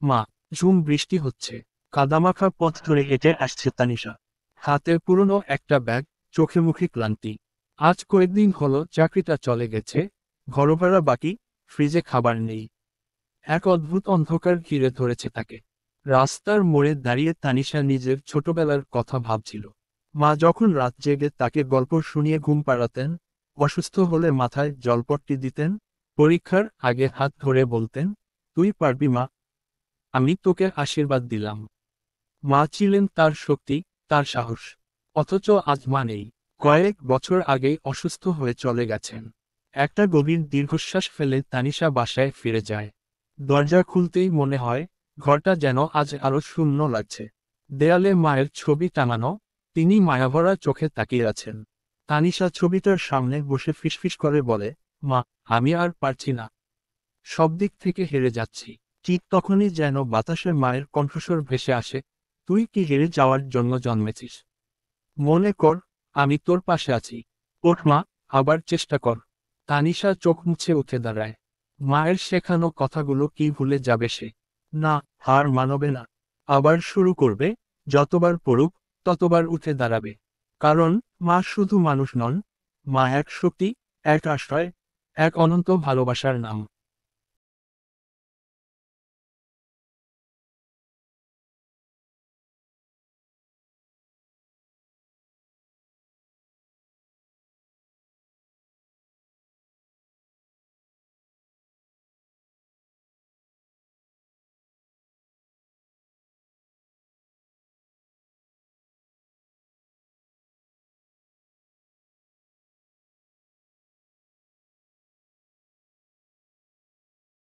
মা, ঝুম বৃষ্টি হচ্ছে। কাদামাখা পথ ধরে হেঁটে আসছে তানিশা। হাতে পুরনো একটা ব্যাগ, চোখে মুখে ক্লান্তি। আজ কয়েকদিন হলো চাকরিটা চলে গেছে, ঘরভাড়া বাকি, ফ্রিজে খাবার নেই। এক অদ্ভুত অন্ধকার ঘিরে ধরেছে তাকে। রাস্তার মোড়ে দাঁড়িয়ে তানিশা নিজের ছোটবেলার কথা ভাবছিল। মা যখন রাত জেগে তাকে গল্প শুনিয়ে ঘুম পাড়াতেন, অসুস্থ হলে মাথায় জলপট্টি দিতেন, পরীক্ষার আগে হাত ধরে বলতেন, তুই পারবি মা, আমি তোকে আশীর্বাদ দিলাম। মা ছিলেন তার শক্তি, তার সাহস। অথচ আজ মা নেই। কয়েক বছর আগেই অসুস্থ হয়ে চলে গেছেন। একটা গভীর দীর্ঘশ্বাস ফেলে তানিশা বাসায় ফিরে যায়। দরজা খুলতেই মনে হয়, ঘরটা যেন আজ আরো শূন্য লাগছে। দেয়ালে মায়ের ছবি টাঙানো, তিনি মায়াভরা চোখে তাকিয়ে আছেন। তানিশা ছবিটার সামনে বসে ফিসফিস করে বলে, মা, আমি আর পারছি না। সব দিক থেকে হেরে যাচ্ছি। ঠিক তখনই যেন বাতাসে মায়ের কণ্ঠস্বর ভেসে আসে, তুই কি হেরে যাওয়ার জন্য জন্মেছিস? মনে কর, আমি তোর পাশে আছি। ওঠ মা, আবার চেষ্টা কর। তানিশা চোখ মুছে উঠে দাঁড়ায়। মায়ের শেখানো কথাগুলো কি ভুলে যাবে সে? না, হার মানবে না। আবার শুরু করবে, যতবার পড়ুক, ততবার উঠে দাঁড়াবে। কারণ মা শুধু মানুষ নন, মা এক শক্তি, এক আশ্রয়, এক অনন্ত ভালোবাসার নাম।